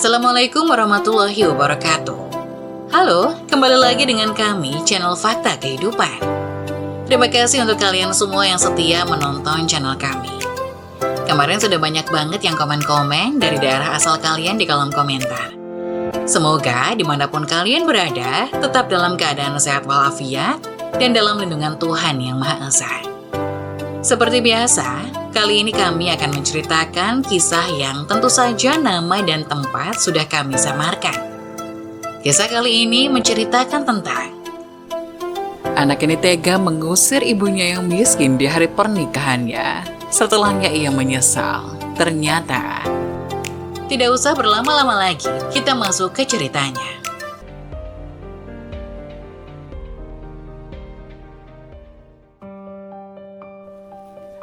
Assalamualaikum warahmatullahi wabarakatuh. Halo, kembali lagi dengan kami, channel Fakta Kehidupan. Terima kasih untuk kalian semua yang setia menonton channel kami. Kemarin sudah banyak banget yang komen-komen dari daerah asal kalian di kolom komentar. Semoga dimanapun kalian berada, tetap dalam keadaan sehat walafiat dan dalam lindungan Tuhan Yang Maha Esa. Seperti biasa, kali ini kami akan menceritakan kisah yang tentu saja nama dan tempat sudah kami samarkan. Kisah kali ini menceritakan tentang anak ini tega mengusir ibunya yang miskin di hari pernikahannya. Setelahnya ia menyesal. Ternyata tidak usah berlama-lama lagi, kita masuk ke ceritanya.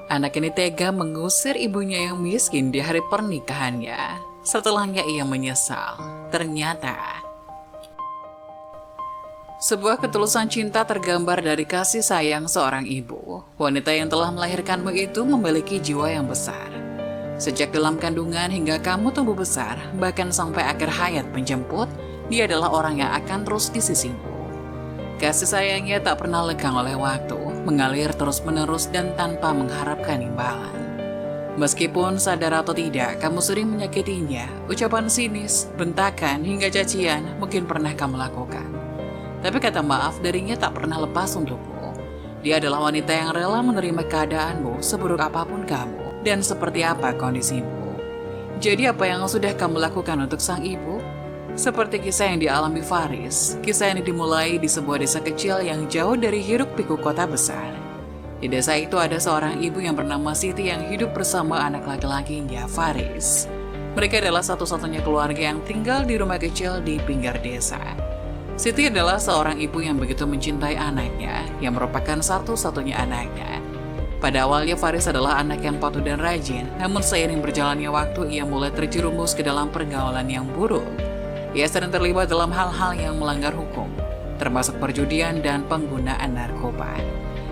Anak ini tega mengusir ibunya yang miskin di hari pernikahannya. Setelahnya ia menyesal. Ternyata sebuah ketulusan cinta tergambar dari kasih sayang seorang ibu. Wanita yang telah melahirkanmu itu memiliki jiwa yang besar. Sejak dalam kandungan hingga kamu tumbuh besar, bahkan sampai akhir hayat menjemput, dia adalah orang yang akan terus di sisimu. Kasih sayangnya tak pernah lekang oleh waktu, mengalir terus-menerus dan tanpa mengharapkan imbalan. Meskipun sadar atau tidak, kamu sering menyakitinya, ucapan sinis, bentakan, hingga cacian mungkin pernah kamu lakukan. Tapi kata maaf darinya tak pernah lepas untukmu. Dia adalah wanita yang rela menerima keadaanmu seburuk apapun kamu dan seperti apa kondisimu. Jadi apa yang sudah kamu lakukan untuk sang ibu? Seperti kisah yang dialami Faris, kisah yang dimulai di sebuah desa kecil yang jauh dari hiruk-pikuk kota besar. Di desa itu ada seorang ibu yang bernama Siti yang hidup bersama anak laki-lakinya, Faris. Mereka adalah satu-satunya keluarga yang tinggal di rumah kecil di pinggir desa. Siti adalah seorang ibu yang begitu mencintai anaknya, yang merupakan satu-satunya anaknya. Pada awalnya Faris adalah anak yang patuh dan rajin, namun seiring berjalannya waktu ia mulai terjerumus ke dalam pergaulan yang buruk. Ia sering terlibat dalam hal-hal yang melanggar hukum, termasuk perjudian dan penggunaan narkoba.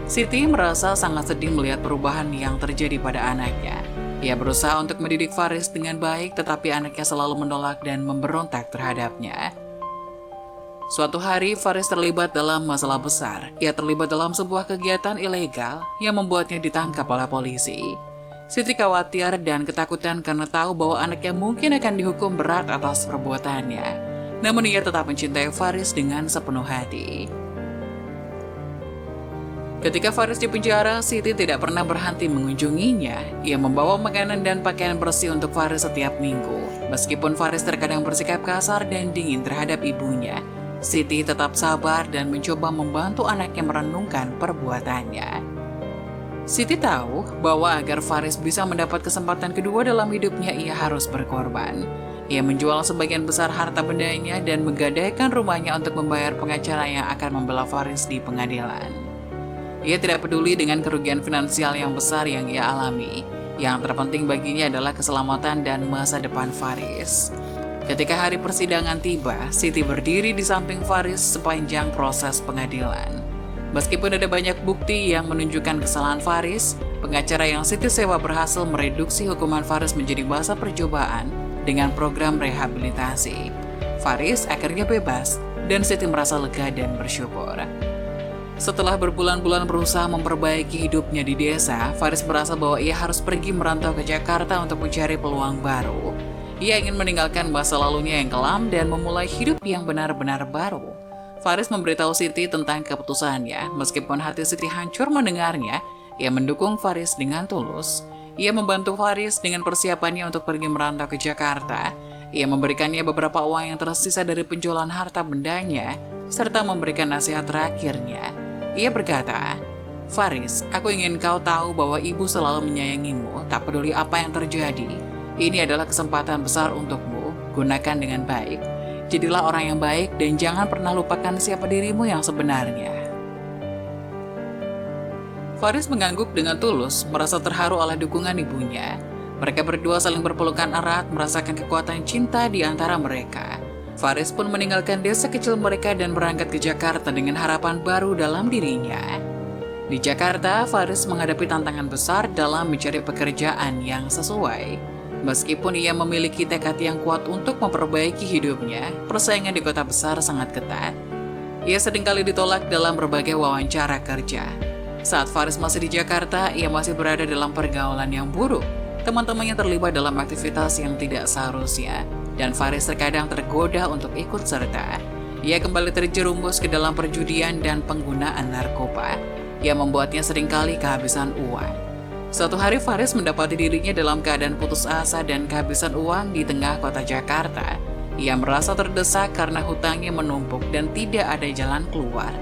Siti merasa sangat sedih melihat perubahan yang terjadi pada anaknya. Ia berusaha untuk mendidik Faris dengan baik, tetapi anaknya selalu menolak dan memberontak terhadapnya. Suatu hari, Faris terlibat dalam masalah besar. Ia terlibat dalam sebuah kegiatan ilegal yang membuatnya ditangkap oleh polisi. Siti khawatir dan ketakutan karena tahu bahwa anaknya mungkin akan dihukum berat atas perbuatannya. Namun ia tetap mencintai Faris dengan sepenuh hati. Ketika Faris di penjara, Siti tidak pernah berhenti mengunjunginya. Ia membawa makanan dan pakaian bersih untuk Faris setiap minggu. Meskipun Faris terkadang bersikap kasar dan dingin terhadap ibunya, Siti tetap sabar dan mencoba membantu anaknya merenungkan perbuatannya. Siti tahu bahwa agar Faris bisa mendapat kesempatan kedua dalam hidupnya, ia harus berkorban. Ia menjual sebagian besar harta bendanya dan menggadaikan rumahnya untuk membayar pengacara yang akan membela Faris di pengadilan. Ia tidak peduli dengan kerugian finansial yang besar yang ia alami. Yang terpenting baginya adalah keselamatan dan masa depan Faris. Ketika hari persidangan tiba, Siti berdiri di samping Faris sepanjang proses pengadilan. Meskipun ada banyak bukti yang menunjukkan kesalahan Faris, pengacara yang Siti sewa berhasil mereduksi hukuman Faris menjadi masa percobaan dengan program rehabilitasi. Faris akhirnya bebas dan Siti merasa lega dan bersyukur. Setelah berbulan-bulan berusaha memperbaiki hidupnya di desa, Faris merasa bahwa ia harus pergi merantau ke Jakarta untuk mencari peluang baru. Ia ingin meninggalkan masa lalunya yang kelam dan memulai hidup yang benar-benar baru. Faris memberitahu Siti tentang keputusannya. Meskipun hati Siti hancur mendengarnya, ia mendukung Faris dengan tulus. Ia membantu Faris dengan persiapannya untuk pergi merantau ke Jakarta. Ia memberikannya beberapa uang yang tersisa dari penjualan harta bendanya, serta memberikan nasihat terakhirnya. Ia berkata, "Faris, aku ingin kau tahu bahwa ibu selalu menyayangimu, tak peduli apa yang terjadi. Ini adalah kesempatan besar untukmu, gunakan dengan baik. Jadilah orang yang baik dan jangan pernah lupakan siapa dirimu yang sebenarnya." Faris mengangguk dengan tulus, merasa terharu oleh dukungan ibunya. Mereka berdua saling berpelukan erat, merasakan kekuatan cinta di antara mereka. Faris pun meninggalkan desa kecil mereka dan berangkat ke Jakarta dengan harapan baru dalam dirinya. Di Jakarta, Faris menghadapi tantangan besar dalam mencari pekerjaan yang sesuai. Meskipun ia memiliki tekad yang kuat untuk memperbaiki hidupnya, persaingan di kota besar sangat ketat. Ia seringkali ditolak dalam berbagai wawancara kerja. Saat Faris masih di Jakarta, ia masih berada dalam pergaulan yang buruk. Teman-temannya terlibat dalam aktivitas yang tidak seharusnya, dan Faris terkadang tergoda untuk ikut serta. Ia kembali terjerumus ke dalam perjudian dan penggunaan narkoba, yang membuatnya seringkali kehabisan uang. Suatu hari Faris mendapati dirinya dalam keadaan putus asa dan kehabisan uang di tengah kota Jakarta. Ia merasa terdesak karena hutangnya menumpuk dan tidak ada jalan keluar.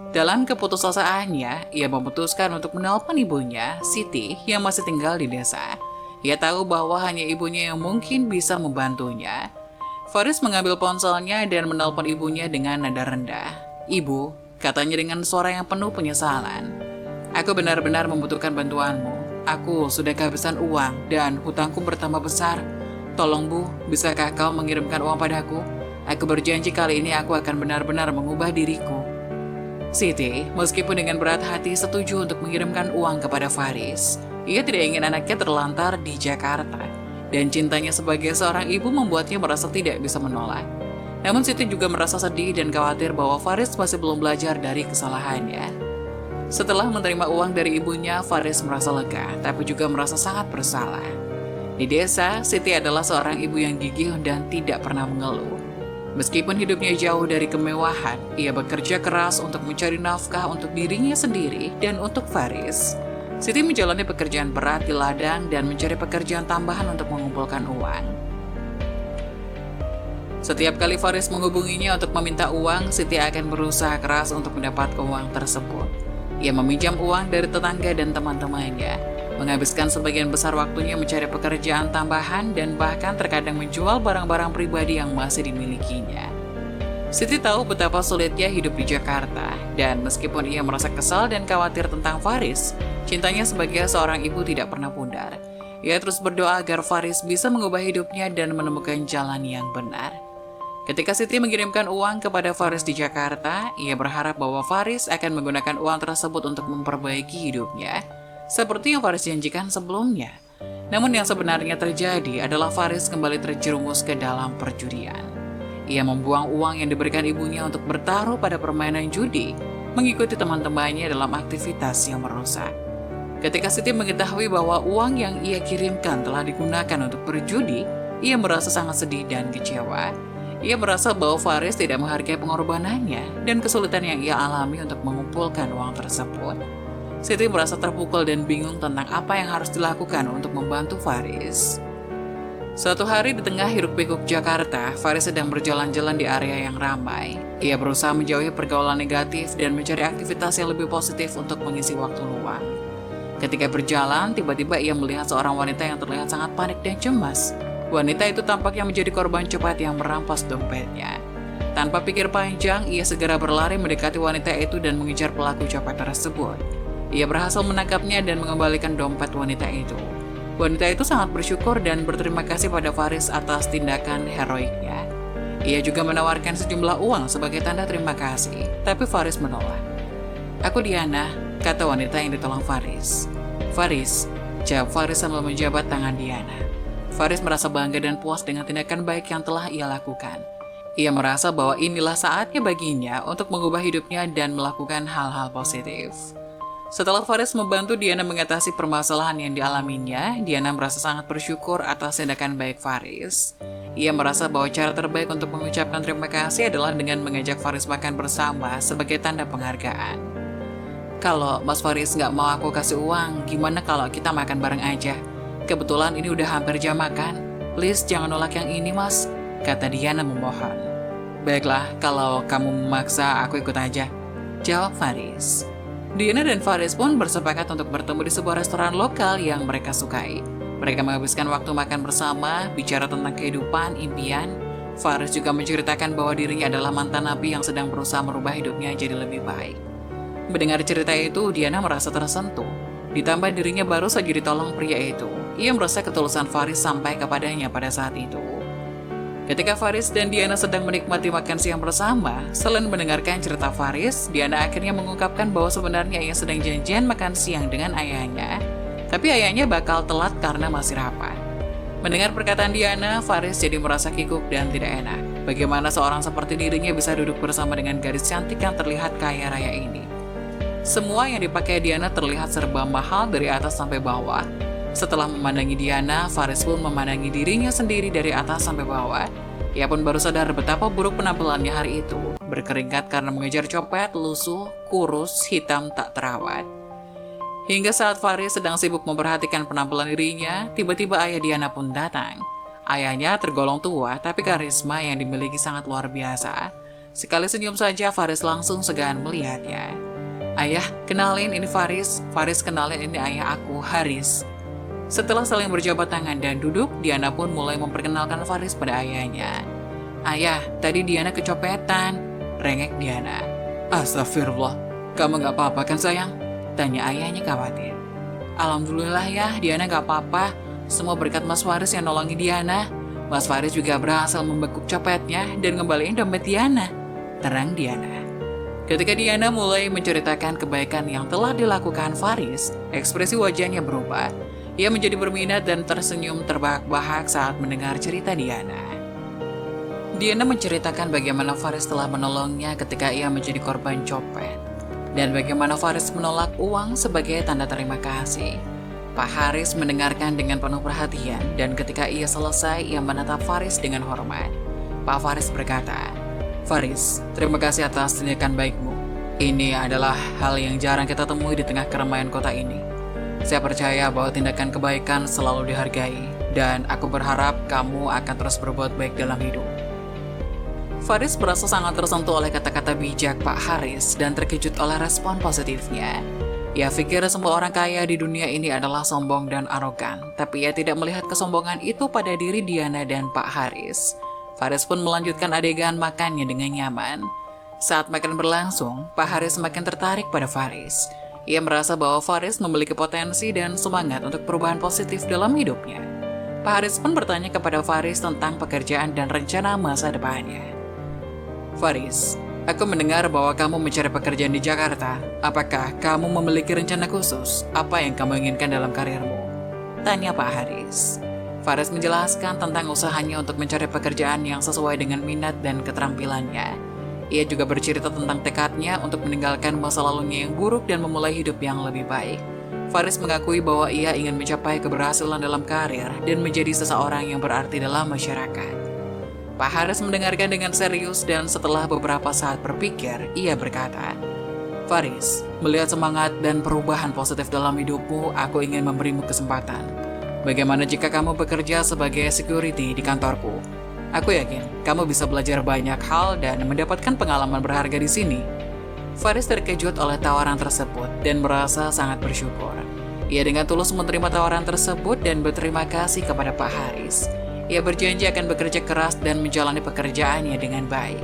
Dalam keputusasaannya, ia memutuskan untuk menelpon ibunya, Siti, yang masih tinggal di desa. Ia tahu bahwa hanya ibunya yang mungkin bisa membantunya. Faris mengambil ponselnya dan menelpon ibunya dengan nada rendah. "Ibu," katanya dengan suara yang penuh penyesalan. "Aku benar-benar membutuhkan bantuanmu. Aku sudah kehabisan uang dan hutangku bertambah besar. Tolong Bu, bisakah kau mengirimkan uang padaku? Aku berjanji kali ini aku akan benar-benar mengubah diriku." Siti, meskipun dengan berat hati setuju untuk mengirimkan uang kepada Faris. Ia tidak ingin anaknya terlantar di Jakarta, dan cintanya sebagai seorang ibu membuatnya merasa tidak bisa menolak. Namun Siti juga merasa sedih dan khawatir bahwa Faris masih belum belajar dari kesalahannya. Setelah menerima uang dari ibunya, Faris merasa lega, tapi juga merasa sangat bersalah. Di desa, Siti adalah seorang ibu yang gigih dan tidak pernah mengeluh. Meskipun hidupnya jauh dari kemewahan, ia bekerja keras untuk mencari nafkah untuk dirinya sendiri dan untuk Faris. Siti menjalani pekerjaan berat di ladang dan mencari pekerjaan tambahan untuk mengumpulkan uang. Setiap kali Faris menghubunginya untuk meminta uang, Siti akan berusaha keras untuk mendapatkan uang tersebut. Ia meminjam uang dari tetangga dan teman-temannya, menghabiskan sebagian besar waktunya mencari pekerjaan tambahan dan bahkan terkadang menjual barang-barang pribadi yang masih dimilikinya. Siti tahu betapa sulitnya hidup di Jakarta, dan meskipun ia merasa kesal dan khawatir tentang Faris, cintanya sebagai seorang ibu tidak pernah pudar. Ia terus berdoa agar Faris bisa mengubah hidupnya dan menemukan jalan yang benar. Ketika Siti mengirimkan uang kepada Faris di Jakarta, ia berharap bahwa Faris akan menggunakan uang tersebut untuk memperbaiki hidupnya, seperti yang Faris janjikan sebelumnya. Namun yang sebenarnya terjadi adalah Faris kembali terjerumus ke dalam perjudian. Ia membuang uang yang diberikan ibunya untuk bertaruh pada permainan judi, mengikuti teman-temannya dalam aktivitas yang merusak. Ketika Siti mengetahui bahwa uang yang ia kirimkan telah digunakan untuk berjudi, ia merasa sangat sedih dan kecewa. Ia merasa bahwa Faris tidak menghargai pengorbanannya dan kesulitan yang ia alami untuk mengumpulkan uang tersebut. Siti merasa terpukul dan bingung tentang apa yang harus dilakukan untuk membantu Faris. Suatu hari di tengah hiruk-pikuk Jakarta, Faris sedang berjalan-jalan di area yang ramai. Ia berusaha menjauhi pergaulan negatif dan mencari aktivitas yang lebih positif untuk mengisi waktu luang. Ketika berjalan, tiba-tiba ia melihat seorang wanita yang terlihat sangat panik dan cemas. Wanita itu tampaknya menjadi korban cepat yang merampas dompetnya. Tanpa pikir panjang, ia segera berlari mendekati wanita itu dan mengejar pelaku copet tersebut. Ia berhasil menangkapnya dan mengembalikan dompet wanita itu. Wanita itu sangat bersyukur dan berterima kasih pada Faris atas tindakan heroiknya. Ia juga menawarkan sejumlah uang sebagai tanda terima kasih, tapi Faris menolak. "Aku Diana," kata wanita yang ditolong Faris. "Faris," jawab Faris sambil menjabat tangan Diana. Faris merasa bangga dan puas dengan tindakan baik yang telah ia lakukan. Ia merasa bahwa inilah saatnya baginya untuk mengubah hidupnya dan melakukan hal-hal positif. Setelah Faris membantu Diana mengatasi permasalahan yang dialaminya, Diana merasa sangat bersyukur atas tindakan baik Faris. Ia merasa bahwa cara terbaik untuk mengucapkan terima kasih adalah dengan mengajak Faris makan bersama sebagai tanda penghargaan. "Kalau Mas Faris nggak mau aku kasih uang, gimana kalau kita makan bareng aja? Kebetulan ini udah hampir jam makan. Please jangan nolak yang ini Mas," kata Diana memohon. "Baiklah, kalau kamu memaksa aku ikut aja," jawab Faris. Diana dan Faris pun bersepakat untuk bertemu di sebuah restoran lokal yang mereka sukai. Mereka menghabiskan waktu makan bersama, bicara tentang kehidupan, impian. Faris juga menceritakan bahwa dirinya adalah mantan napi yang sedang berusaha merubah hidupnya jadi lebih baik. Mendengar cerita itu, Diana merasa tersentuh. Ditambah dirinya baru saja ditolong pria itu. Ia merasa ketulusan Faris sampai kepadanya pada saat itu. Ketika Faris dan Diana sedang menikmati makan siang bersama, selain mendengarkan cerita Faris, Diana akhirnya mengungkapkan bahwa sebenarnya ia sedang janjian makan siang dengan ayahnya. Tapi ayahnya bakal telat karena masih rapat. Mendengar perkataan Diana, Faris jadi merasa kikuk dan tidak enak. Bagaimana seorang seperti dirinya bisa duduk bersama dengan gadis cantik yang terlihat kaya raya ini? Semua yang dipakai Diana terlihat serba mahal dari atas sampai bawah. Setelah memandangi Diana, Faris pun memandangi dirinya sendiri dari atas sampai bawah. Ia pun baru sadar betapa buruk penampilannya hari itu. Berkeringat karena mengejar copet, lusuh, kurus, hitam tak terawat. Hingga saat Faris sedang sibuk memperhatikan penampilan dirinya, tiba-tiba ayah Diana pun datang. Ayahnya tergolong tua, tapi karisma yang dimiliki sangat luar biasa. Sekali senyum saja, Faris langsung segan melihatnya. Ayah, kenalin ini Faris. Faris, kenalin ini ayah aku, Haris. Setelah saling berjabat tangan dan duduk, Diana pun mulai memperkenalkan Faris pada ayahnya. Ayah, tadi Diana kecopetan, rengek Diana. Astagfirullah, kamu gak apa-apa kan sayang? Tanya ayahnya khawatir. Alhamdulillah ya, Diana gak apa-apa. Semua berkat Mas Faris yang nolongin Diana. Mas Faris juga berhasil membekuk copetnya dan ngembaliin dompet Diana. Terang Diana. Ketika Diana mulai menceritakan kebaikan yang telah dilakukan Faris, ekspresi wajahnya berubah. Ia menjadi berminat dan tersenyum terbahak-bahak saat mendengar cerita Diana. Diana menceritakan bagaimana Faris telah menolongnya ketika ia menjadi korban copet, dan bagaimana Faris menolak uang sebagai tanda terima kasih. Pak Haris mendengarkan dengan penuh perhatian, dan ketika ia selesai, ia menatap Faris dengan hormat. Pak Faris berkata, Faris, terima kasih atas tindakan baikmu. Ini adalah hal yang jarang kita temui di tengah keramaian kota ini. Saya percaya bahwa tindakan kebaikan selalu dihargai, dan aku berharap kamu akan terus berbuat baik dalam hidup. Faris merasa sangat tersentuh oleh kata-kata bijak Pak Haris dan terkejut oleh respon positifnya. Ia pikir semua orang kaya di dunia ini adalah sombong dan arogan, tapi ia tidak melihat kesombongan itu pada diri Diana dan Pak Haris. Faris pun melanjutkan adegan makannya dengan nyaman. Saat makan berlangsung, Pak Haris semakin tertarik pada Faris. Ia merasa bahwa Faris memiliki potensi dan semangat untuk perubahan positif dalam hidupnya. Pak Haris pun bertanya kepada Faris tentang pekerjaan dan rencana masa depannya. Faris, aku mendengar bahwa kamu mencari pekerjaan di Jakarta. Apakah kamu memiliki rencana khusus? Apa yang kamu inginkan dalam karirmu? Tanya Pak Haris. Faris menjelaskan tentang usahanya untuk mencari pekerjaan yang sesuai dengan minat dan keterampilannya. Ia juga bercerita tentang tekadnya untuk meninggalkan masa lalunya yang buruk dan memulai hidup yang lebih baik. Faris mengakui bahwa ia ingin mencapai keberhasilan dalam karir dan menjadi seseorang yang berarti dalam masyarakat. Pak Haris mendengarkan dengan serius dan setelah beberapa saat berpikir, ia berkata, Faris, melihat semangat dan perubahan positif dalam hidupmu, aku ingin memberimu kesempatan. Bagaimana jika kamu bekerja sebagai security di kantorku? Aku yakin kamu bisa belajar banyak hal dan mendapatkan pengalaman berharga di sini. Faris terkejut oleh tawaran tersebut dan merasa sangat bersyukur. Ia dengan tulus menerima tawaran tersebut dan berterima kasih kepada Pak Haris. Ia berjanji akan bekerja keras dan menjalani pekerjaannya dengan baik.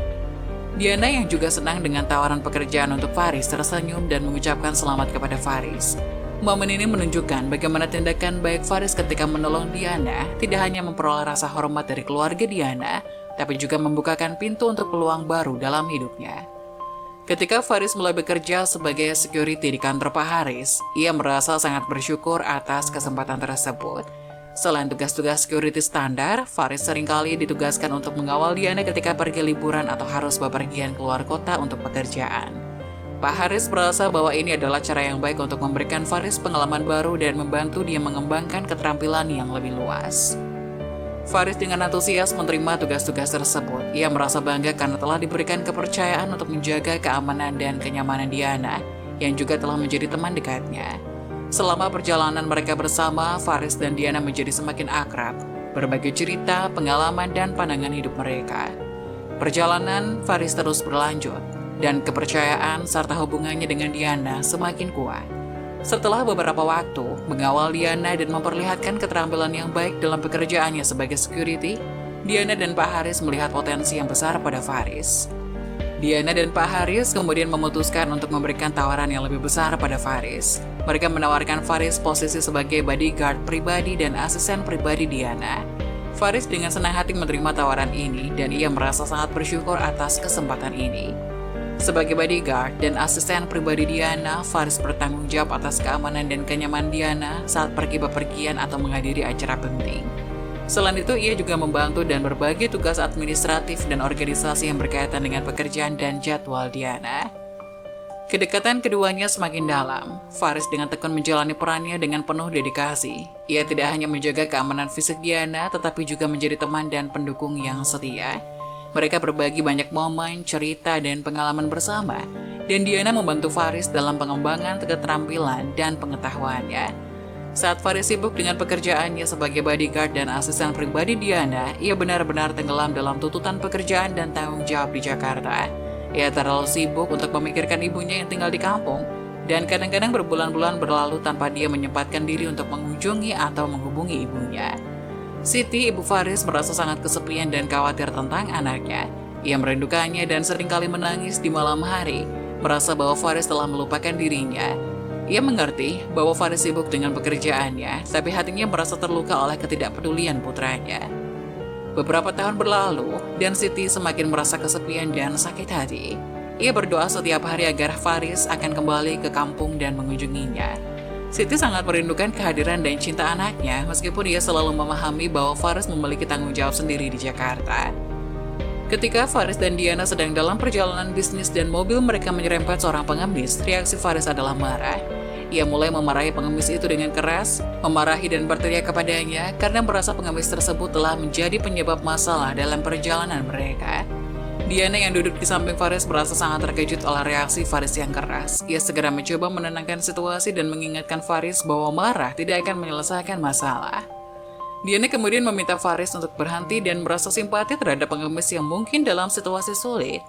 Diana yang juga senang dengan tawaran pekerjaan untuk Faris tersenyum dan mengucapkan selamat kepada Faris. Momen ini menunjukkan bagaimana tindakan baik Faris ketika menolong Diana tidak hanya memperoleh rasa hormat dari keluarga Diana, tapi juga membukakan pintu untuk peluang baru dalam hidupnya. Ketika Faris mulai bekerja sebagai security di kantor Pak Haris, ia merasa sangat bersyukur atas kesempatan tersebut. Selain tugas-tugas security standar, Faris seringkali ditugaskan untuk mengawal Diana ketika pergi liburan atau harus bepergian keluar kota untuk pekerjaan. Pak Haris merasa bahwa ini adalah cara yang baik untuk memberikan Faris pengalaman baru dan membantu dia mengembangkan keterampilan yang lebih luas. Faris dengan antusias menerima tugas-tugas tersebut. Ia merasa bangga karena telah diberikan kepercayaan untuk menjaga keamanan dan kenyamanan Diana, yang juga telah menjadi teman dekatnya. Selama perjalanan mereka bersama, Faris dan Diana menjadi semakin akrab, berbagi cerita, pengalaman, dan pandangan hidup mereka. Perjalanan Faris terus berlanjut, dan kepercayaan serta hubungannya dengan Diana semakin kuat. Setelah beberapa waktu mengawal Diana dan memperlihatkan keterampilan yang baik dalam pekerjaannya sebagai security, Diana dan Pak Haris melihat potensi yang besar pada Faris. Diana dan Pak Haris kemudian memutuskan untuk memberikan tawaran yang lebih besar pada Faris. Mereka menawarkan Faris posisi sebagai bodyguard pribadi dan asisten pribadi Diana. Faris dengan senang hati menerima tawaran ini dan ia merasa sangat bersyukur atas kesempatan ini. Sebagai bodyguard dan asisten pribadi Diana, Faris bertanggung jawab atas keamanan dan kenyamanan Diana saat pergi bepergian atau menghadiri acara penting. Selain itu, ia juga membantu dan berbagi tugas administratif dan organisasi yang berkaitan dengan pekerjaan dan jadwal Diana. Kedekatan keduanya semakin dalam. Faris dengan tekun menjalani perannya dengan penuh dedikasi. Ia tidak hanya menjaga keamanan fisik Diana, tetapi juga menjadi teman dan pendukung yang setia. Mereka berbagi banyak momen, cerita, dan pengalaman bersama. Dan Diana membantu Faris dalam pengembangan keterampilan dan pengetahuannya. Saat Faris sibuk dengan pekerjaannya sebagai bodyguard dan asisten pribadi Diana, ia benar-benar tenggelam dalam tuntutan pekerjaan dan tanggung jawab di Jakarta. Ia terlalu sibuk untuk memikirkan ibunya yang tinggal di kampung, dan kadang-kadang berbulan-bulan berlalu tanpa dia menyempatkan diri untuk mengunjungi atau menghubungi ibunya. Siti, ibu Faris, merasa sangat kesepian dan khawatir tentang anaknya. Ia merindukannya dan seringkali menangis di malam hari, merasa bahwa Faris telah melupakan dirinya. Ia mengerti bahwa Faris sibuk dengan pekerjaannya, tapi hatinya merasa terluka oleh ketidakpedulian putranya. Beberapa tahun berlalu, dan Siti semakin merasa kesepian dan sakit hati. Ia berdoa setiap hari agar Faris akan kembali ke kampung dan mengunjunginya. Siti sangat merindukan kehadiran dan cinta anaknya, meskipun ia selalu memahami bahwa Faris memiliki tanggung jawab sendiri di Jakarta. Ketika Faris dan Diana sedang dalam perjalanan bisnis dan mobil mereka menyerempet seorang pengemis, reaksi Faris adalah marah. Ia mulai memarahi pengemis itu dengan keras, memarahi dan berteriak kepadanya karena merasa pengemis tersebut telah menjadi penyebab masalah dalam perjalanan mereka. Diana yang duduk di samping Faris merasa sangat terkejut oleh reaksi Faris yang keras. Ia segera mencoba menenangkan situasi dan mengingatkan Faris bahwa marah tidak akan menyelesaikan masalah. Diana kemudian meminta Faris untuk berhenti dan merasa simpati terhadap pengemis yang mungkin dalam situasi sulit.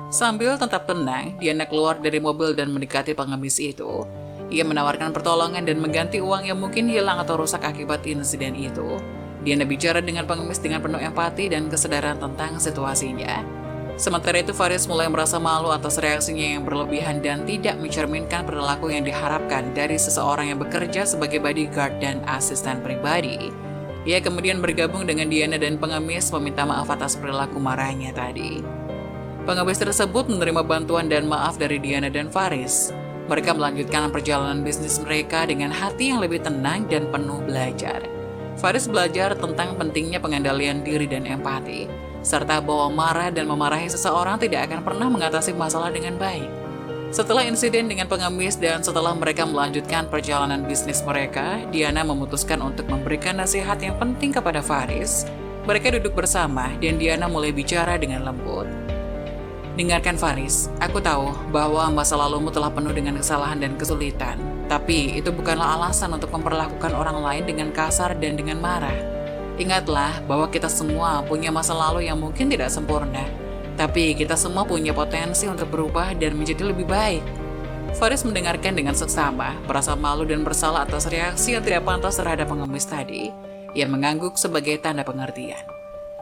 Sambil tetap tenang, Diana keluar dari mobil dan mendekati pengemis itu. Ia menawarkan pertolongan dan mengganti uang yang mungkin hilang atau rusak akibat insiden itu. Diana bicara dengan pengemis dengan penuh empati dan kesadaran tentang situasinya. Sementara itu, Faris mulai merasa malu atas reaksinya yang berlebihan dan tidak mencerminkan perilaku yang diharapkan dari seseorang yang bekerja sebagai bodyguard dan asisten pribadi. Ia kemudian bergabung dengan Diana dan pengemis meminta maaf atas perilaku marahnya tadi. Pengemis tersebut menerima bantuan dan maaf dari Diana dan Faris. Mereka melanjutkan perjalanan bisnis mereka dengan hati yang lebih tenang dan penuh belajar. Faris belajar tentang pentingnya pengendalian diri dan empati, serta bahwa marah dan memarahi seseorang tidak akan pernah mengatasi masalah dengan baik. Setelah insiden dengan pengemis dan setelah mereka melanjutkan perjalanan bisnis mereka, Diana memutuskan untuk memberikan nasihat yang penting kepada Faris. Mereka duduk bersama dan Diana mulai bicara dengan lembut. Dengarkan Faris, aku tahu bahwa masa lalumu telah penuh dengan kesalahan dan kesulitan. Tapi itu bukanlah alasan untuk memperlakukan orang lain dengan kasar dan dengan marah. Ingatlah bahwa kita semua punya masa lalu yang mungkin tidak sempurna. Tapi kita semua punya potensi untuk berubah dan menjadi lebih baik. Faris mendengarkan dengan seksama, merasa malu dan bersalah atas reaksi yang tidak pantas terhadap pengemis tadi. Ia mengangguk sebagai tanda pengertian.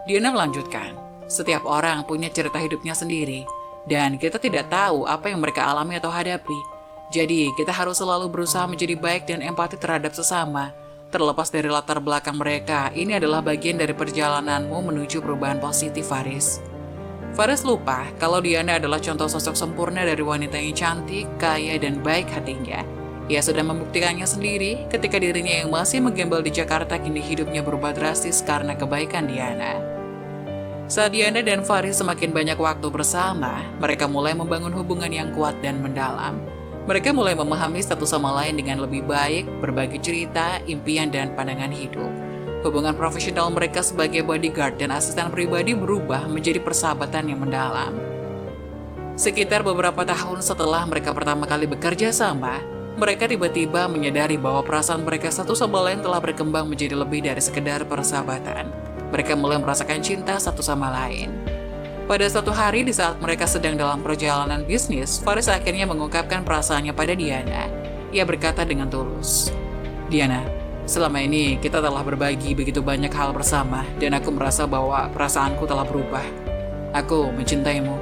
Diana melanjutkan. Setiap orang punya cerita hidupnya sendiri, dan kita tidak tahu apa yang mereka alami atau hadapi. Jadi, kita harus selalu berusaha menjadi baik dan empati terhadap sesama. Terlepas dari latar belakang mereka, ini adalah bagian dari perjalananmu menuju perubahan positif, Faris. Faris lupa kalau Diana adalah contoh sosok sempurna dari wanita yang cantik, kaya, dan baik hatinya. Ia sudah membuktikannya sendiri ketika dirinya yang masih menggembel di Jakarta kini hidupnya berubah drastis karena kebaikan Diana. Saat Diana dan Faris semakin banyak waktu bersama, mereka mulai membangun hubungan yang kuat dan mendalam. Mereka mulai memahami satu sama lain dengan lebih baik, berbagi cerita, impian, dan pandangan hidup. Hubungan profesional mereka sebagai bodyguard dan asisten pribadi berubah menjadi persahabatan yang mendalam. Sekitar beberapa tahun setelah mereka pertama kali bekerja sama, mereka tiba-tiba menyadari bahwa perasaan mereka satu sama lain telah berkembang menjadi lebih dari sekedar persahabatan. Mereka mulai merasakan cinta satu sama lain. Pada suatu hari di saat mereka sedang dalam perjalanan bisnis, Faris akhirnya mengungkapkan perasaannya pada Diana. Ia berkata dengan tulus, Diana, selama ini kita telah berbagi begitu banyak hal bersama dan aku merasa bahwa perasaanku telah berubah. Aku mencintaimu.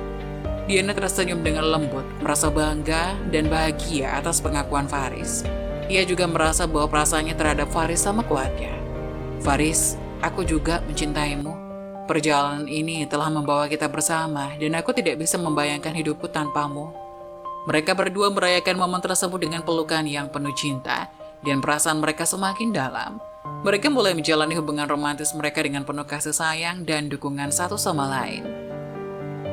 Diana tersenyum dengan lembut, merasa bangga dan bahagia atas pengakuan Faris. Ia juga merasa bahwa perasaannya terhadap Faris sama kuatnya. Faris, aku juga mencintaimu. Perjalanan ini telah membawa kita bersama dan aku tidak bisa membayangkan hidupku tanpamu. Mereka berdua merayakan momen tersebut dengan pelukan yang penuh cinta dan perasaan mereka semakin dalam. Mereka mulai menjalani hubungan romantis mereka dengan penuh kasih sayang dan dukungan satu sama lain.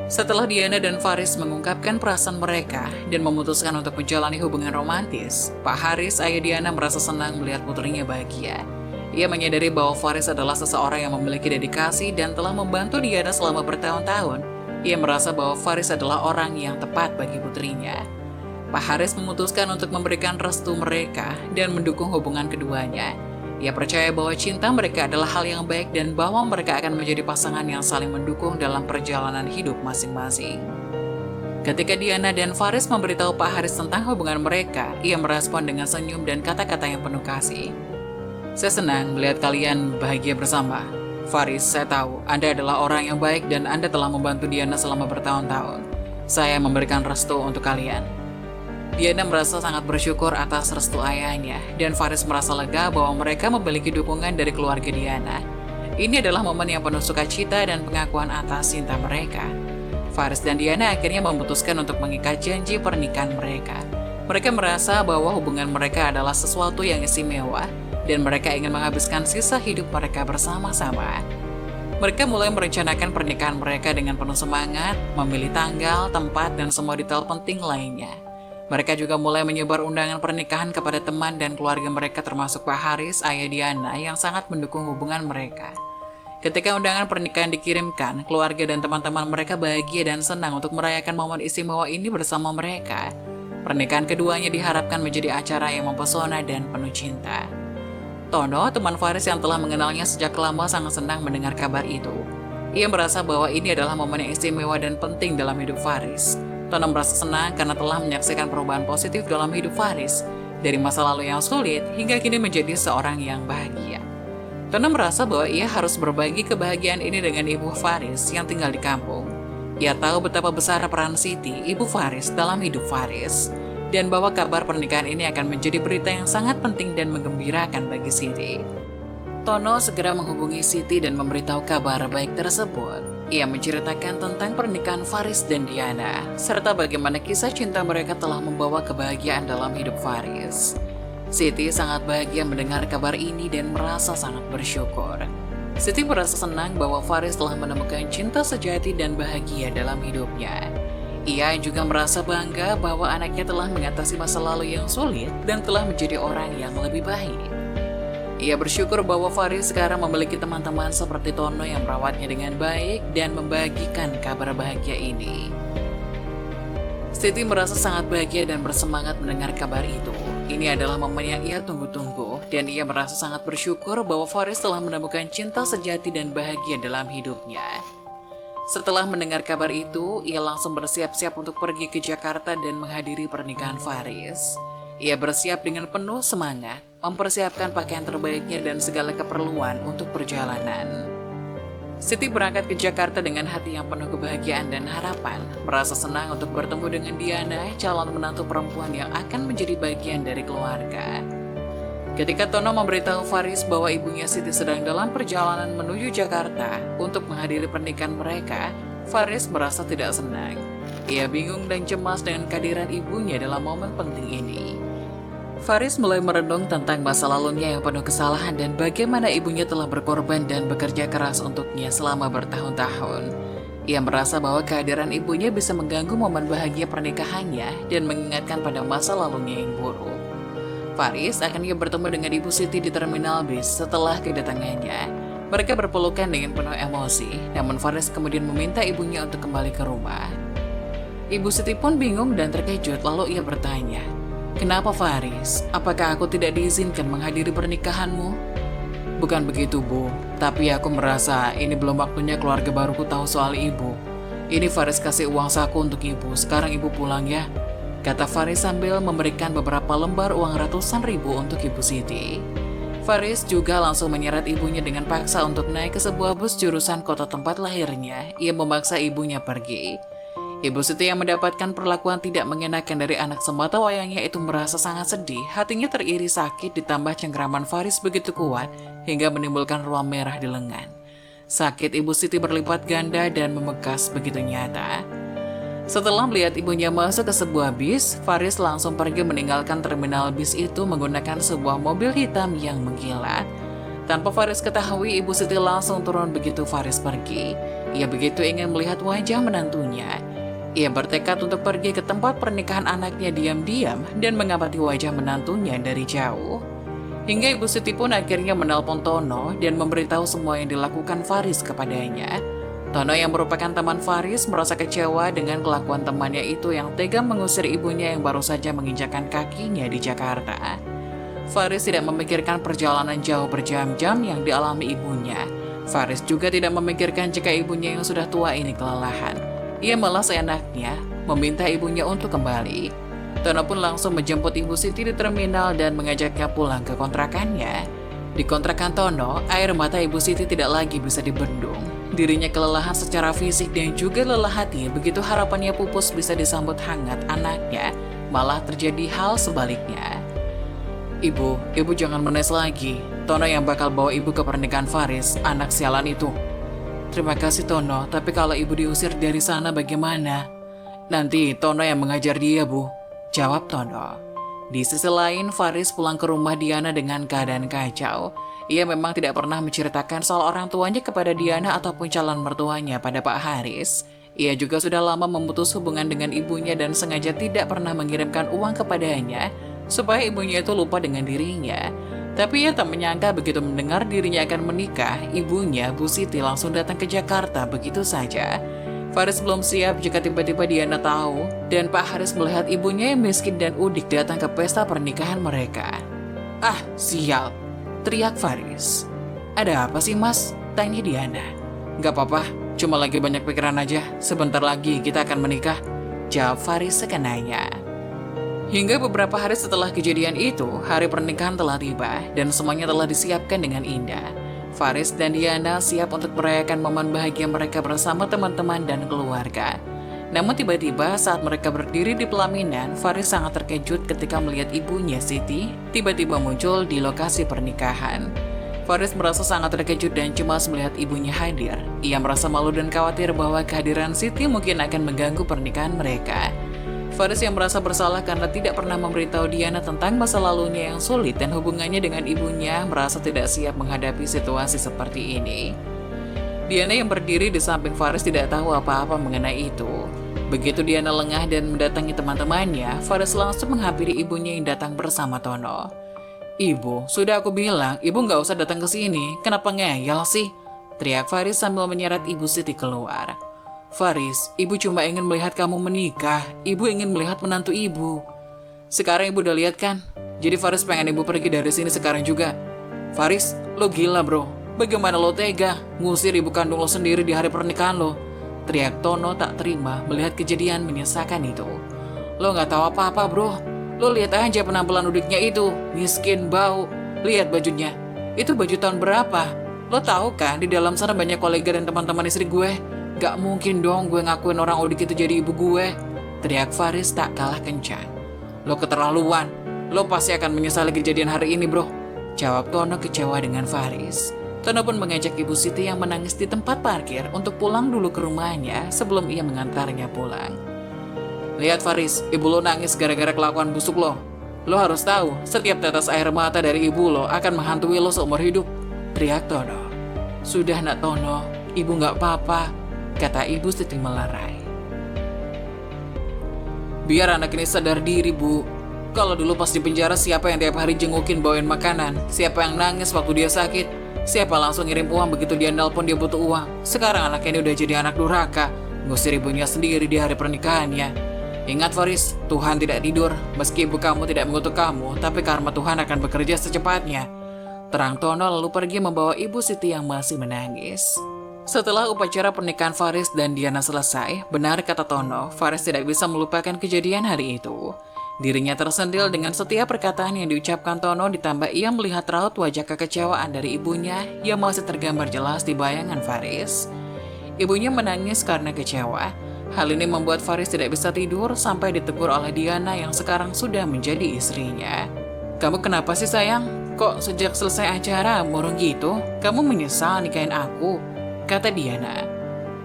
Setelah Diana dan Faris mengungkapkan perasaan mereka dan memutuskan untuk menjalani hubungan romantis, Pak Haris, ayah Diana, merasa senang melihat putrinya bahagia. Ia menyadari bahwa Faris adalah seseorang yang memiliki dedikasi dan telah membantu Diana selama bertahun-tahun. Ia merasa bahwa Faris adalah orang yang tepat bagi putrinya. Pak Haris memutuskan untuk memberikan restu mereka dan mendukung hubungan keduanya. Ia percaya bahwa cinta mereka adalah hal yang baik dan bahwa mereka akan menjadi pasangan yang saling mendukung dalam perjalanan hidup masing-masing. Ketika Diana dan Faris memberitahu Pak Haris tentang hubungan mereka, ia merespon dengan senyum dan kata-kata yang penuh kasih. "Saya senang melihat kalian bahagia bersama. Faris, saya tahu Anda adalah orang yang baik dan Anda telah membantu Diana selama bertahun-tahun. Saya memberikan restu untuk kalian." Diana merasa sangat bersyukur atas restu ayahnya, dan Faris merasa lega bahwa mereka memiliki dukungan dari keluarga Diana. Ini adalah momen yang penuh sukacita dan pengakuan atas cinta mereka. Faris dan Diana akhirnya memutuskan untuk mengikat janji pernikahan mereka. Mereka merasa bahwa hubungan mereka adalah sesuatu yang istimewa, dan mereka ingin menghabiskan sisa hidup mereka bersama-sama. Mereka mulai merencanakan pernikahan mereka dengan penuh semangat, memilih tanggal, tempat, dan semua detail penting lainnya. Mereka juga mulai menyebar undangan pernikahan kepada teman dan keluarga mereka, termasuk Pak Haris, ayah Diana, yang sangat mendukung hubungan mereka. Ketika undangan pernikahan dikirimkan, keluarga dan teman-teman mereka bahagia dan senang untuk merayakan momen istimewa ini bersama mereka. Pernikahan keduanya diharapkan menjadi acara yang mempesona dan penuh cinta. Tono, teman Faris yang telah mengenalnya sejak lama, sangat senang mendengar kabar itu. Ia merasa bahwa ini adalah momen yang istimewa dan penting dalam hidup Faris. Tono merasa senang karena telah menyaksikan perubahan positif dalam hidup Faris, dari masa lalu yang sulit hingga kini menjadi seorang yang bahagia. Tono merasa bahwa ia harus berbagi kebahagiaan ini dengan ibu Faris yang tinggal di kampung. Ia tahu betapa besar peran Siti, ibu Faris, dalam hidup Faris, dan bahwa kabar pernikahan ini akan menjadi berita yang sangat penting dan menggembirakan bagi Siti. Tono segera menghubungi Siti dan memberitahu kabar baik tersebut. Ia menceritakan tentang pernikahan Faris dan Diana, serta bagaimana kisah cinta mereka telah membawa kebahagiaan dalam hidup Faris. Siti sangat bahagia mendengar kabar ini dan merasa sangat bersyukur. Siti merasa senang bahwa Faris telah menemukan cinta sejati dan bahagia dalam hidupnya. Ia juga merasa bangga bahwa anaknya telah mengatasi masa lalu yang sulit dan telah menjadi orang yang lebih baik. Ia bersyukur bahwa Faris sekarang memiliki teman-teman seperti Tono yang merawatnya dengan baik dan membagikan kabar bahagia ini. Siti merasa sangat bahagia dan bersemangat mendengar kabar itu. Ini adalah momen yang ia tunggu-tunggu, dan ia merasa sangat bersyukur bahwa Faris telah menemukan cinta sejati dan bahagia dalam hidupnya. Setelah mendengar kabar itu, ia langsung bersiap-siap untuk pergi ke Jakarta dan menghadiri pernikahan Faris. Ia bersiap dengan penuh semangat, mempersiapkan pakaian terbaiknya dan segala keperluan untuk perjalanan. Siti berangkat ke Jakarta dengan hati yang penuh kebahagiaan dan harapan, merasa senang untuk bertemu dengan Diana, calon menantu perempuan yang akan menjadi bagian dari keluarga. Ketika Tono memberitahu Faris bahwa ibunya Siti sedang dalam perjalanan menuju Jakarta untuk menghadiri pernikahan mereka, Faris merasa tidak senang. Ia bingung dan cemas dengan kehadiran ibunya dalam momen penting ini. Faris mulai merenung tentang masa lalunya yang penuh kesalahan dan bagaimana ibunya telah berkorban dan bekerja keras untuknya selama bertahun-tahun. Ia merasa bahwa kehadiran ibunya bisa mengganggu momen bahagia pernikahannya dan mengingatkan pada masa lalunya yang buruk. Faris akhirnya bertemu dengan Ibu Siti di terminal bis setelah kedatangannya. Mereka berpelukan dengan penuh emosi, namun Faris kemudian meminta ibunya untuk kembali ke rumah. Ibu Siti pun bingung dan terkejut, lalu ia bertanya, "Kenapa Faris? Apakah aku tidak diizinkan menghadiri pernikahanmu?" "Bukan begitu, Bu. Tapi aku merasa ini belum waktunya keluarga baruku tahu soal ibu. Ini Faris kasih uang saku untuk ibu. Sekarang ibu pulang ya," kata Faris sambil memberikan beberapa lembar uang ratusan ribu untuk Ibu Siti. Faris juga langsung menyeret ibunya dengan paksa untuk naik ke sebuah bus jurusan kota tempat lahirnya. Ia memaksa ibunya pergi. Ibu Siti yang mendapatkan perlakuan tidak mengenakan dari anak semata wayangnya itu merasa sangat sedih, hatinya teriri sakit ditambah cengkeraman Faris begitu kuat hingga menimbulkan ruam merah di lengan. Sakit Ibu Siti berlipat ganda dan membekas begitu nyata. Setelah melihat ibunya masuk ke sebuah bis, Faris langsung pergi meninggalkan terminal bis itu menggunakan sebuah mobil hitam yang mengkilat. Tanpa Faris ketahui, Ibu Siti langsung turun begitu Faris pergi. Ia begitu ingin melihat wajah menantunya. Ia bertekad untuk pergi ke tempat pernikahan anaknya diam-diam dan mengamati wajah menantunya dari jauh. Hingga Ibu Siti pun akhirnya menelpon Tono dan memberitahu semua yang dilakukan Faris kepadanya. Tono yang merupakan teman Faris merasa kecewa dengan kelakuan temannya itu yang tega mengusir ibunya yang baru saja menginjakkan kakinya di Jakarta. Faris tidak memikirkan perjalanan jauh berjam-jam yang dialami ibunya. Faris juga tidak memikirkan jika ibunya yang sudah tua ini kelelahan. Ia malah seenaknya meminta ibunya untuk kembali. Tono pun langsung menjemput Ibu Siti di terminal dan mengajaknya pulang ke kontrakannya. Di kontrakan Tono, air mata Ibu Siti tidak lagi bisa dibendung. Dirinya kelelahan secara fisik dan juga lelah hati begitu harapannya pupus bisa disambut hangat anaknya, malah terjadi hal sebaliknya. Ibu jangan menes lagi. Tono yang bakal bawa ibu ke pernikahan Faris, anak sialan itu. Terima kasih Tono, tapi kalau ibu diusir dari sana bagaimana? Nanti Tono yang mengajar dia, Bu. Jawab Tono. Di sisi lain, Faris pulang ke rumah Diana dengan keadaan kacau. Ia memang tidak pernah menceritakan soal orang tuanya kepada Diana ataupun calon mertuanya pada Pak Haris. Ia juga sudah lama memutus hubungan dengan ibunya dan sengaja tidak pernah mengirimkan uang kepadanya, supaya ibunya itu lupa dengan dirinya. Tapi ia tak menyangka begitu mendengar dirinya akan menikah, ibunya, Bu Siti langsung datang ke Jakarta begitu saja. Faris belum siap jika tiba-tiba Diana tahu, dan Pak Haris melihat ibunya yang miskin dan udik datang ke pesta pernikahan mereka. Ah, sial, teriak Faris. Ada apa sih mas? Tanya Diana. Gak apa-apa, cuma lagi banyak pikiran aja, sebentar lagi kita akan menikah, jawab Faris sekenanya. Hingga beberapa hari setelah kejadian itu, hari pernikahan telah tiba dan semuanya telah disiapkan dengan indah. Faris dan Diana siap untuk merayakan momen bahagia mereka bersama teman-teman dan keluarga. Namun tiba-tiba saat mereka berdiri di pelaminan, Faris sangat terkejut ketika melihat ibunya Siti tiba-tiba muncul di lokasi pernikahan. Faris merasa sangat terkejut dan cemas melihat ibunya hadir. Ia merasa malu dan khawatir bahwa kehadiran Siti mungkin akan mengganggu pernikahan mereka. Faris yang merasa bersalah karena tidak pernah memberitahu Diana tentang masa lalunya yang sulit dan hubungannya dengan ibunya, merasa tidak siap menghadapi situasi seperti ini. Diana yang berdiri di samping Faris tidak tahu apa-apa mengenai itu. Begitu Diana lengah dan mendatangi teman-temannya, Faris langsung menghampiri ibunya yang datang bersama Tono. Ibu, sudah aku bilang, ibu nggak usah datang ke sini. Kenapa ngeyel sih? Teriak Faris sambil menyeret Ibu Siti keluar. Faris, ibu cuma ingin melihat kamu menikah. Ibu ingin melihat menantu ibu. Sekarang ibu udah lihat kan? Jadi Faris pengen ibu pergi dari sini sekarang juga. Faris, lo gila bro. Bagaimana lo tega ngusir ibu kandung lo sendiri di hari pernikahan lo? Teriak Tono tak terima melihat kejadian menyesakan itu. Lo gak tahu apa-apa bro. Lo lihat aja penampilan udiknya itu. Miskin, bau. Lihat bajunya. Itu baju tahun berapa? Lo tahu kan di dalam sana banyak kolega dan teman-teman istri gue. Gak mungkin dong gue ngakuin orang udik itu jadi ibu gue. Teriak Faris tak kalah kencang. Lo keterlaluan. Lo pasti akan menyesali kejadian hari ini bro. Jawab Tono kecewa dengan Faris. Tono pun mengajak Ibu Siti yang menangis di tempat parkir untuk pulang dulu ke rumahnya sebelum ia mengantarnya pulang. Lihat Faris, ibu lo nangis gara-gara kelakuan busuk lo. Lo harus tahu, setiap tetes air mata dari ibu lo akan menghantui lo seumur hidup. Teriak Tono. Sudah nak Tono, ibu gak apa-apa, kata Ibu Siti melerai. Biar anak ini sadar diri bu. Kalau dulu pas di penjara siapa yang tiap hari jengukin bawain makanan? Siapa yang nangis waktu dia sakit? Siapa langsung ngirim uang begitu dia nelpon dia butuh uang? Sekarang anaknya ini udah jadi anak durhaka, ngusir ibunya sendiri di hari pernikahannya. Ingat Faris, Tuhan tidak tidur. Meski ibu kamu tidak mengutuk kamu, tapi karma Tuhan akan bekerja secepatnya. Terang Tono lalu pergi membawa Ibu Siti yang masih menangis. Setelah upacara pernikahan Faris dan Diana selesai, benar kata Tono, Faris tidak bisa melupakan kejadian hari itu. Dirinya tersentil dengan setiap perkataan yang diucapkan Tono, ditambah ia melihat raut wajah kekecewaan dari ibunya yang masih tergambar jelas di bayangan Faris. Ibunya menangis karena kecewa. Hal ini membuat Faris tidak bisa tidur sampai ditegur oleh Diana yang sekarang sudah menjadi istrinya. Kamu kenapa sih sayang? Kok sejak selesai acara murung gitu? Kamu menyesal nikahin aku? Kata Diana.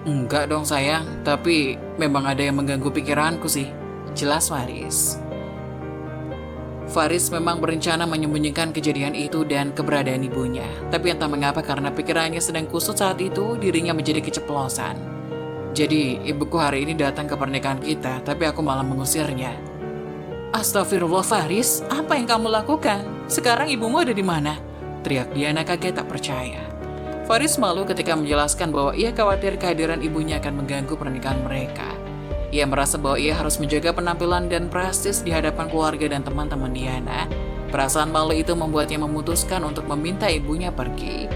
Enggak dong sayang, tapi memang ada yang mengganggu pikiranku sih. Jelas Faris. Faris memang berencana menyembunyikan kejadian itu dan keberadaan ibunya. Tapi entah mengapa karena pikirannya sedang kusut saat itu, dirinya menjadi keceplosan. Jadi, ibuku hari ini datang ke pernikahan kita, tapi aku malah mengusirnya. Astagfirullah Faris, apa yang kamu lakukan? Sekarang ibumu ada di mana? Teriak Diana kaget tak percaya. Faris malu ketika menjelaskan bahwa ia khawatir kehadiran ibunya akan mengganggu pernikahan mereka. Ia merasa bahwa ia harus menjaga penampilan dan prestis di hadapan keluarga dan teman-teman Diana. Perasaan malu itu membuatnya memutuskan untuk meminta ibunya pergi.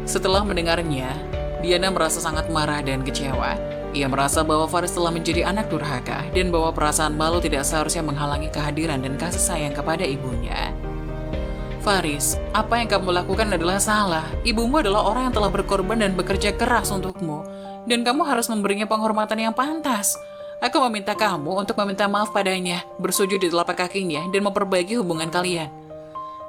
Setelah mendengarnya, Diana merasa sangat marah dan kecewa. Ia merasa bahwa Faris telah menjadi anak durhaka dan bahwa perasaan malu tidak seharusnya menghalangi kehadiran dan kasih sayang kepada ibunya. Faris, apa yang kamu lakukan adalah salah. Ibumu adalah orang yang telah berkorban dan bekerja keras untukmu. Dan kamu harus memberinya penghormatan yang pantas. Aku meminta kamu untuk meminta maaf padanya, bersujud di telapak kakinya, dan memperbaiki hubungan kalian.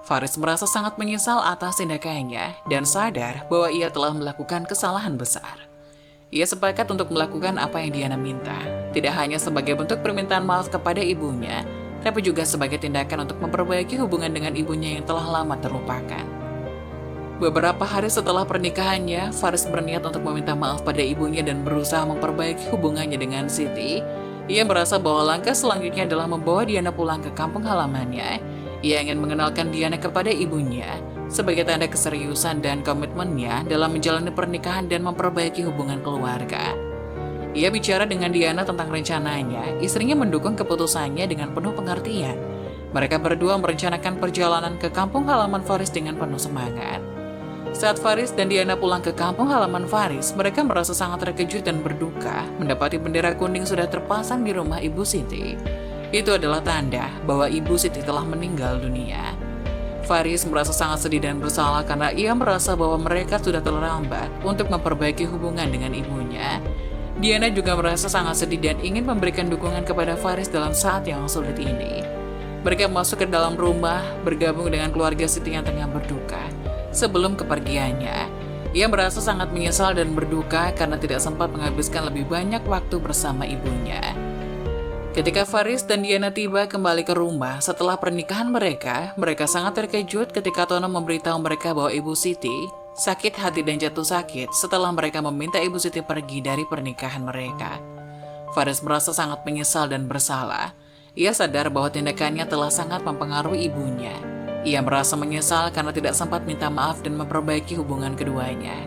Faris merasa sangat menyesal atas tindakannya dan sadar bahwa ia telah melakukan kesalahan besar. Ia sepakat untuk melakukan apa yang Diana minta, tidak hanya sebagai bentuk permintaan maaf kepada ibunya, tapi juga sebagai tindakan untuk memperbaiki hubungan dengan ibunya yang telah lama terlupakan. Beberapa hari setelah pernikahannya, Faris berniat untuk meminta maaf pada ibunya dan berusaha memperbaiki hubungannya dengan Siti. Ia merasa bahwa langkah selanjutnya adalah membawa Diana pulang ke kampung halamannya. Ia ingin mengenalkan Diana kepada ibunya sebagai tanda keseriusan dan komitmennya dalam menjalani pernikahan dan memperbaiki hubungan keluarga. Ia bicara dengan Diana tentang rencananya, istrinya mendukung keputusannya dengan penuh pengertian. Mereka berdua merencanakan perjalanan ke kampung halaman Faris dengan penuh semangat. Saat Faris dan Diana pulang ke kampung halaman Faris, mereka merasa sangat terkejut dan berduka mendapati bendera kuning sudah terpasang di rumah Ibu Siti. Itu adalah tanda bahwa Ibu Siti telah meninggal dunia. Faris merasa sangat sedih dan bersalah karena ia merasa bahwa mereka sudah terlambat untuk memperbaiki hubungan dengan ibunya. Diana juga merasa sangat sedih dan ingin memberikan dukungan kepada Faris dalam saat yang sulit ini. Mereka masuk ke dalam rumah, bergabung dengan keluarga Siti yang tengah berduka. Sebelum kepergiannya, ia merasa sangat menyesal dan berduka karena tidak sempat menghabiskan lebih banyak waktu bersama ibunya. Ketika Faris dan Diana tiba kembali ke rumah setelah pernikahan mereka sangat terkejut ketika Tono memberitahu mereka bahwa Ibu Siti sakit hati dan jatuh sakit setelah mereka meminta Ibu Siti pergi dari pernikahan mereka. Faris merasa sangat menyesal dan bersalah. Ia sadar bahwa tindakannya telah sangat mempengaruhi ibunya. Ia merasa menyesal karena tidak sempat minta maaf dan memperbaiki hubungan keduanya.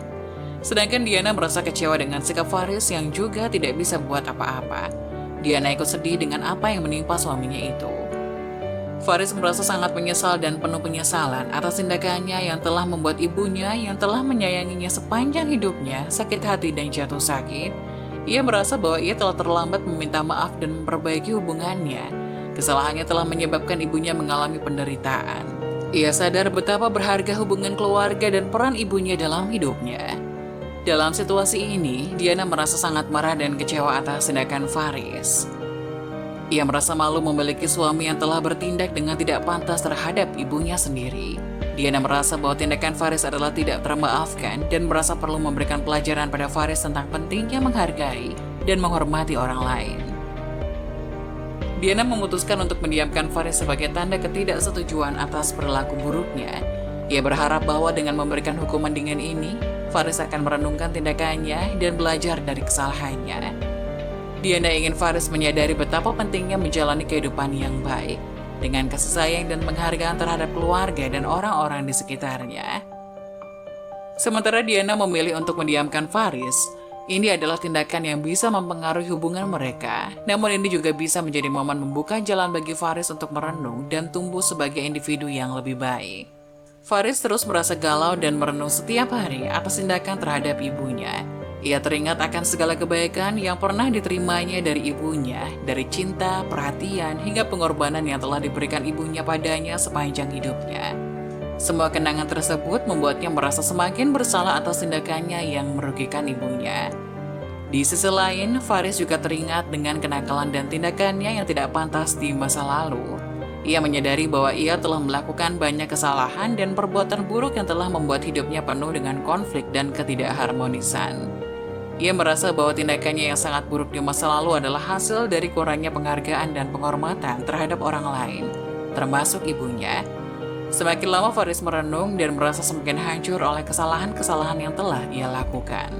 Sedangkan Diana merasa kecewa dengan sikap Faris yang juga tidak bisa buat apa-apa. Diana ikut sedih dengan apa yang menimpa suaminya itu. Faris merasa sangat menyesal dan penuh penyesalan atas tindakannya yang telah membuat ibunya yang telah menyayanginya sepanjang hidupnya sakit hati dan jatuh sakit. Ia merasa bahwa ia telah terlambat meminta maaf dan memperbaiki hubungannya. Kesalahannya telah menyebabkan ibunya mengalami penderitaan. Ia sadar betapa berharga hubungan keluarga dan peran ibunya dalam hidupnya. Dalam situasi ini, Diana merasa sangat marah dan kecewa atas tindakan Faris. Ia merasa malu memiliki suami yang telah bertindak dengan tidak pantas terhadap ibunya sendiri. Diana merasa bahwa tindakan Faris adalah tidak termaafkan dan merasa perlu memberikan pelajaran pada Faris tentang pentingnya menghargai dan menghormati orang lain. Diana memutuskan untuk mendiamkan Faris sebagai tanda ketidaksetujuan atas perilaku buruknya. Ia berharap bahwa dengan memberikan hukuman dingin ini, Faris akan merenungkan tindakannya dan belajar dari kesalahannya. Diana ingin Faris menyadari betapa pentingnya menjalani kehidupan yang baik, dengan kasih sayang dan penghargaan terhadap keluarga dan orang-orang di sekitarnya. Sementara Diana memilih untuk mendiamkan Faris, ini adalah tindakan yang bisa mempengaruhi hubungan mereka. Namun ini juga bisa menjadi momen membuka jalan bagi Faris untuk merenung dan tumbuh sebagai individu yang lebih baik. Faris terus merasa galau dan merenung setiap hari atas tindakan terhadap ibunya. Ia teringat akan segala kebaikan yang pernah diterimanya dari ibunya, dari cinta, perhatian, hingga pengorbanan yang telah diberikan ibunya padanya sepanjang hidupnya. Semua kenangan tersebut membuatnya merasa semakin bersalah atas tindakannya yang merugikan ibunya. Di sisi lain, Faris juga teringat dengan kenakalan dan tindakannya yang tidak pantas di masa lalu. Ia menyadari bahwa ia telah melakukan banyak kesalahan dan perbuatan buruk yang telah membuat hidupnya penuh dengan konflik dan ketidakharmonisan. Ia merasa bahwa tindakannya yang sangat buruk di masa lalu adalah hasil dari kurangnya penghargaan dan penghormatan terhadap orang lain. termasuk ibunya. Semakin lama Faris merenung dan merasa semakin hancur oleh kesalahan-kesalahan yang telah ia lakukan.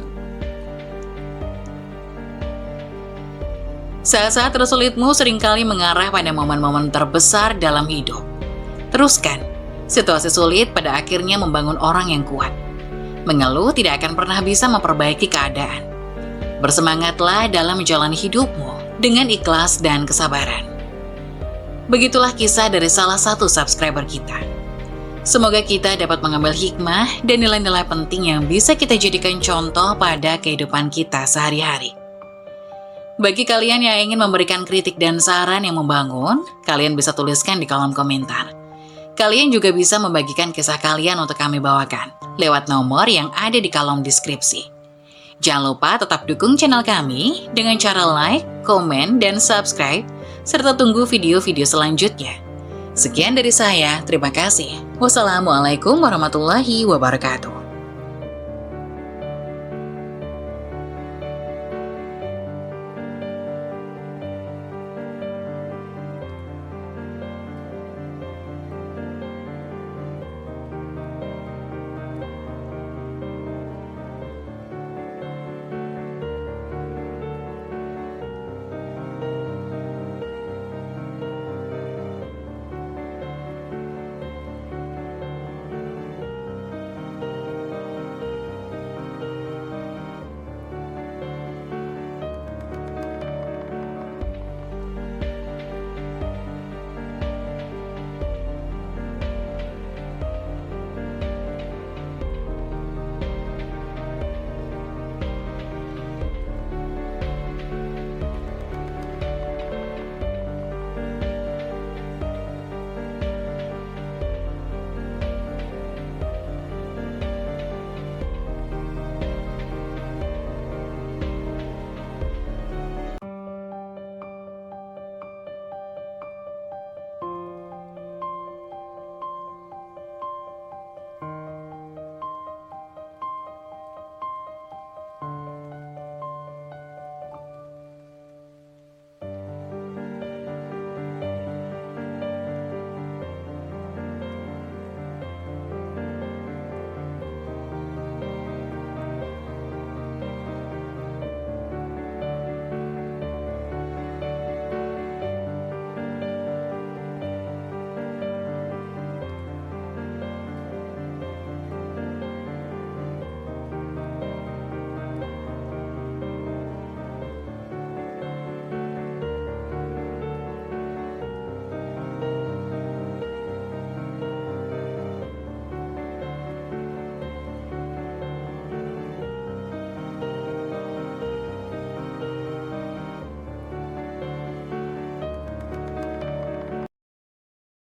Saat-saat tersulitmu seringkali mengarah pada momen-momen terbesar dalam hidup. Teruskan, situasi sulit pada akhirnya membangun orang yang kuat. Mengeluh tidak akan pernah bisa memperbaiki keadaan. Bersemangatlah dalam menjalani hidupmu dengan ikhlas dan kesabaran. Begitulah kisah dari salah satu subscriber kita. Semoga kita dapat mengambil hikmah dan nilai-nilai penting yang bisa kita jadikan contoh pada kehidupan kita sehari-hari. Bagi kalian yang ingin memberikan kritik dan saran yang membangun, kalian bisa tuliskan di kolom komentar. Kalian juga bisa membagikan kisah kalian untuk kami bawakan lewat nomor yang ada di kolom deskripsi. Jangan lupa tetap dukung channel kami dengan cara like, komen, dan subscribe, serta tunggu video-video selanjutnya. Sekian dari saya, terima kasih. Wassalamualaikum warahmatullahi wabarakatuh.